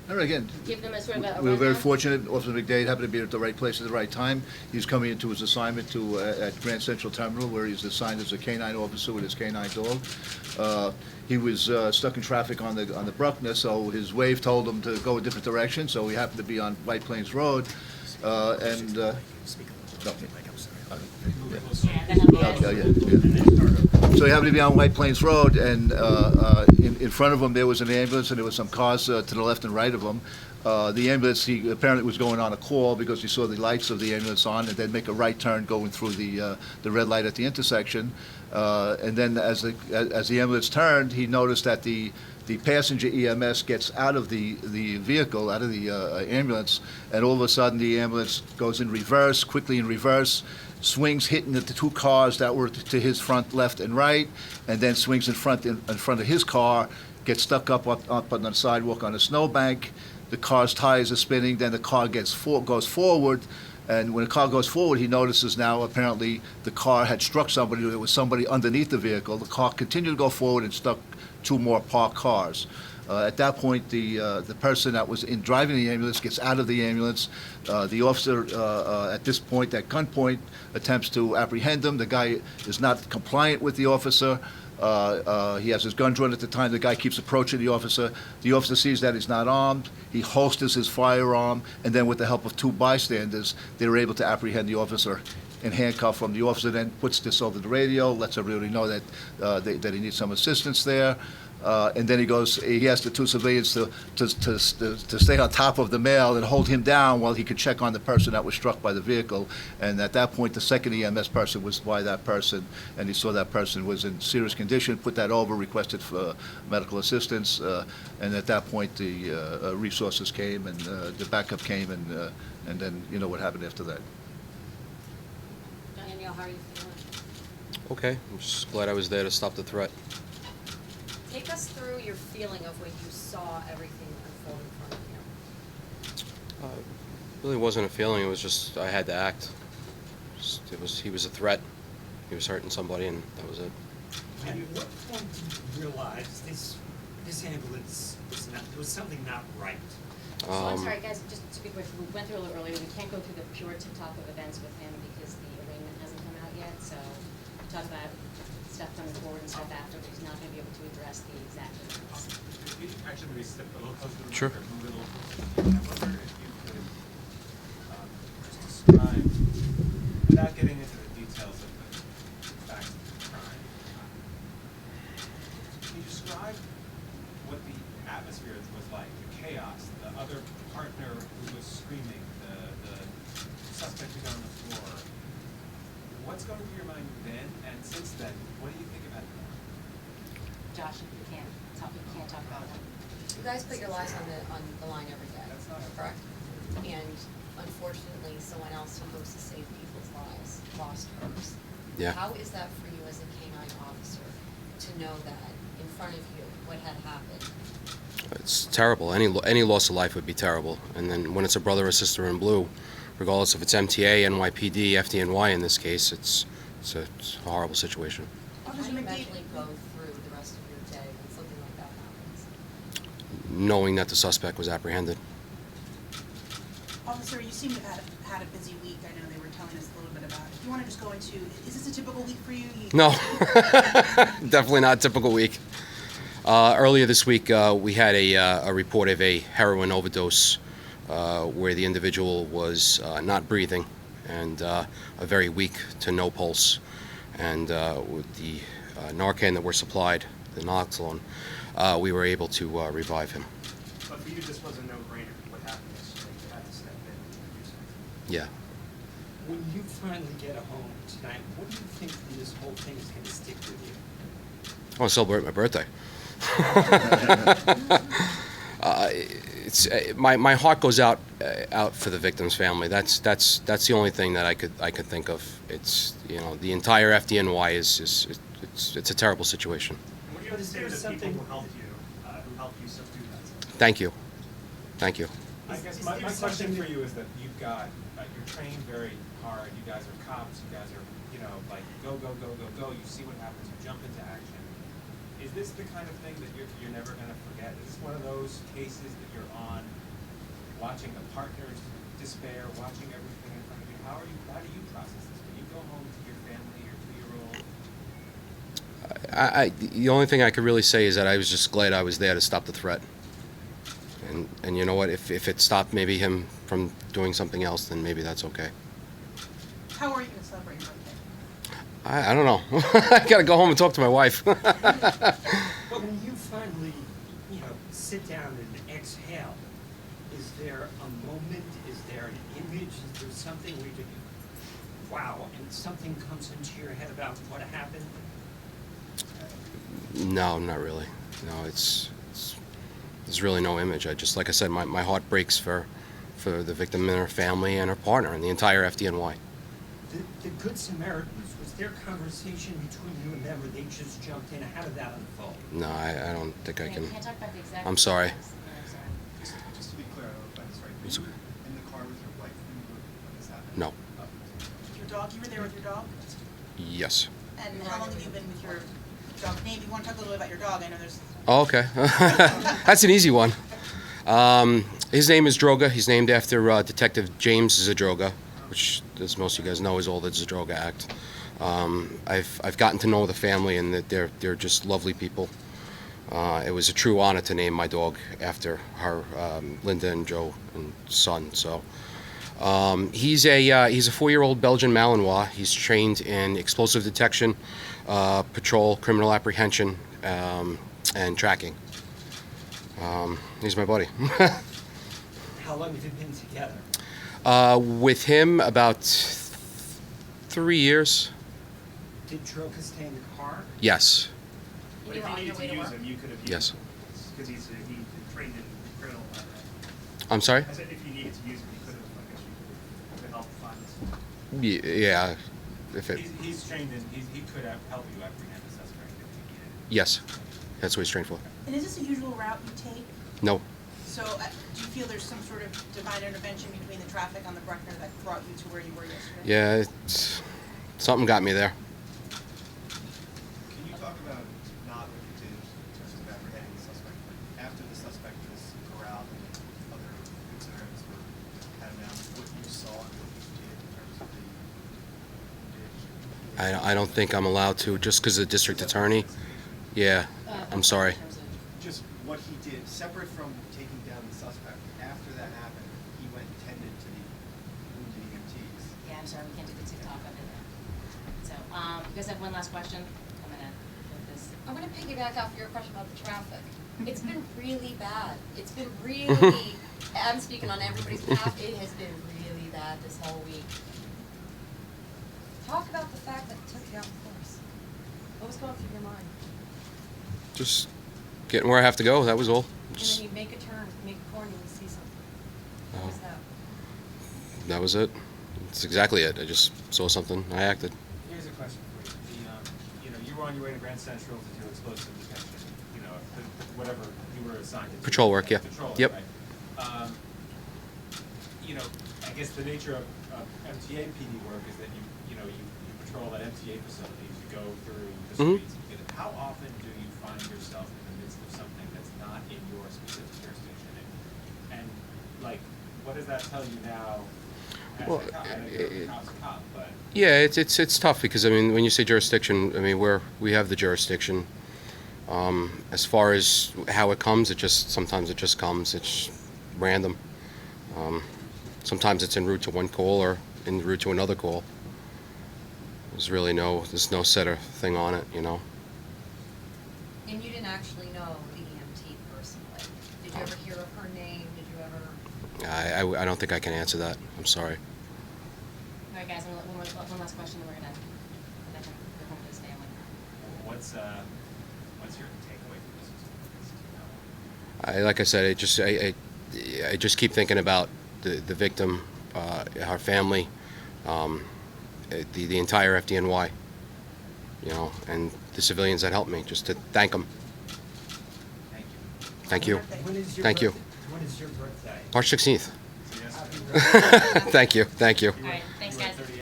And again, give them a sort of a we were very rundown? fortunate. Officer McDade happened to be at the right place at the right time. He was coming into his assignment at Grand Central Terminal, where he's assigned as a canine officer with his canine dog. He was stuck in traffic on the Bruckner, so his wave told him to go a different direction. So he happened to be on White Plains Road, and. No. So he happened to be on White Plains Road, and in front of him there was an ambulance, and there was some cars to the left and right of him. The ambulance, he apparently was going on a call because he saw the lights of the ambulance on, and then make a right turn going through the red light at the intersection. And then as the ambulance turned, he noticed that the passenger EMS gets out of the vehicle, out of the ambulance, and all of a sudden the ambulance goes in reverse, quickly in reverse, swings hitting the two cars that were to his front, left, and right, and then swings in front of his car, gets stuck up on the sidewalk on a snowbank. The car's tires are spinning. Then the car goes forward, and when the car goes forward, he notices now apparently the car had struck somebody. There was somebody underneath the vehicle. The car continued to go forward and struck two more parked cars. At that point, the person that was driving the ambulance gets out of the ambulance. The officer, at this point, at gunpoint, attempts to apprehend him. The guy is not compliant with the officer. He has his gun drawn at the time. The guy keeps approaching the officer. The officer sees that he's not armed. He holsters his firearm, and then with the help of two bystanders, they were able to apprehend the officer and handcuff him. The officer then puts this over the radio, lets everybody know that that he needs some assistance there. And then he asks the two civilians to stay on top of the male and hold him down while he could check on the person that was struck by the vehicle. And at that point, the second EMS person was by that person, and he saw that person was in serious condition, put that over, requested for medical assistance, and at that point, the resources came and the backup came, and then you know what happened after that. Danielle, how are you feeling? Okay, I'm just glad I was there to stop the threat. Take us through your feeling of when you saw everything unfold in front of you. Really wasn't a feeling. It was just I had to act. He was a threat. He was hurting somebody, and that was it. And at what point did you realize this ambulance was something not right? So I'm sorry, guys, just to be quick, we went through a little earlier. We can't go through the pure tip-top of events with him because the arraignment hasn't come out yet. So we talk about stuff coming forward and stuff after, but he's not going to be able to address the exact events. Could you actually maybe step a little closer to the Sure. mic or move it a little closer? I wonder if you could just describe, without getting into the details of the facts of the crime, can you describe what the atmosphere was like, the chaos, the other partner who was screaming, the suspect who's on the floor? What's going through your mind then, and since then, what do you think about that? Josh, you can't talk about it. You guys put your lives on the line every day, That's not correct? And unfortunately, someone else who hopes to save people's lives lost hers. Yeah. How is that for you as a canine officer to know that in front of you what had happened? It's terrible. Any loss of life would be terrible. And then when it's a brother or sister in blue, regardless if it's MTA, NYPD, FDNY in this case, it's a horrible situation. How do you mentally go through the rest of your day when something like that happens? Knowing that the suspect was apprehended. Officer, you seem to have had a busy week. I know they were telling us a little bit about it. Do you want to just go into, is this a typical week for you? No, definitely not a typical week. Earlier this week, we had a report of a heroin overdose where the individual was not breathing and a very weak to no pulse. And with the Narcan that were supplied, the naloxone, we were able to revive him. But for you, this was a no-brainer. What happened yesterday? You had to step in and do something. Yeah. When you finally get home tonight, what do you think this whole thing is going to stick with you? I want to celebrate my birthday. My heart goes out for the victim's family. That's the only thing that I could think of. It's the entire FDNY is it's a terrible situation. And what do you have to say to the people who helped you subdue that? Thank you. I guess my question for you is that you've got you're trained very hard. You guys are cops. You guys are like go. You see what happens. You jump into action. is this the kind of thing that you're never gonna forget? Is this one of those cases that you're on, watching the partner's despair, watching everything in front of you? How do you process this? When you go home to your family, your 2-year-old? The only thing I could really say is that I was just glad I was there to stop the threat. And you know what? If it stopped maybe him from doing something else, then maybe that's okay. How are you gonna celebrate your birthday? I don't know. I gotta go home and talk to my wife. But when you finally, sit down and exhale, is there a moment, is there an image, is there something where you can, wow, and something comes into your head about what happened? No, not really. No, there's really no image. Like I said, my heart breaks for the victim and her family and her partner and the entire FDNY. The Good Samaritans, was there conversation between you and them, or they just jumped in? How did that unfold? No, I don't think I can. Can't talk about the exact. I'm sorry. details. Yeah, I'm sorry. Just to be clear, I don't know if that's right. It's Were okay. you in the car with your wife when this happened? No. Your dog, you were there with your dog? Yes. And how long have you been with your dog? Name, you wanna talk a little bit about your dog? I know there's. Oh, okay. That's an easy one. His name is Droga. He's named after Detective James Zadroga, which, as most of you guys know, is all the Zadroga Act. I've gotten to know the family, and that they're just lovely people. It was a true honor to name my dog after her, Linda and Joe and son. So he's a 4-year-old Belgian Malinois. He's trained in explosive detection, patrol, criminal apprehension, and tracking. He's my buddy. How long have you been together? With him, about 3 years. Did Droga stay in the car? Yes. But You if were you on your needed way to to use work? him, you could have used Yes. him. Because he's trained in criminal, right? I'm sorry? I said if you needed to use him, you could have, I guess you could help find this. Yeah. If it. He's trained in, he could have helped you apprehend the suspect if you needed. Yes. That's what he's trained for. And is this a usual route you take? No. So, do you feel there's some sort of divine intervention between the traffic on the Bruckner that brought you to where you were yesterday? Yeah. Something got me there. Can you talk about not what you did in terms of apprehending the suspect, but after the suspect was corralled and other Good Samaritans were had him down, what you saw and what you did in terms of the I don't think I'm allowed to, just because the district attorney. Yeah. I'm sorry. In terms of- Just what he did, separate from taking down the suspect, after that happened, he went and tended to the wounded EMTs. Yeah, I'm sorry, we can't do the TikTok of it. So, you guys have one last question? I'm gonna put this. I'm gonna piggyback off your question about the traffic. It's been really bad. It's been really, I'm speaking on everybody's behalf, it has been really bad this whole week. Talk about the fact that it took you off course. What was going through your mind? Just getting where I have to go. That was all. And then you make a turn, make a corner, and you see something. What was that? That was it. That's exactly it. I just saw something. I acted. Here's a question for you. You were on your way to Grand Central to do explosive detection, whatever you were assigned to do. Patrol work, yeah. Patrol, Yep. right? I guess the nature of MTA PD work is that you patrol that MTA facility, you go through the Mhm. streets. How often do you find yourself in the midst of something that's not in your specific jurisdiction? And what does that tell you now as Well, a cop? I know you're a cop, but. Yeah, it's tough because when you say jurisdiction, we have the jurisdiction. As far as how it comes, sometimes it just comes. It's random. Sometimes it's en route to one call or en route to another call. There's no set of thing on it, And you didn't actually know the EMT personally. Did you ever hear of her name? Did you ever? I don't think I can answer that. I'm sorry. All right, guys, one last question, and we're gonna go home to this family. What's your takeaway from this? Like I said, I just keep thinking about the victim, our family, the entire FDNY, and the civilians that helped me, just to thank them. Thank you. Thank you. When is your Thank you. When is your birthday? March 16th. So yes, Happy birthday. Thank you. All right, thanks,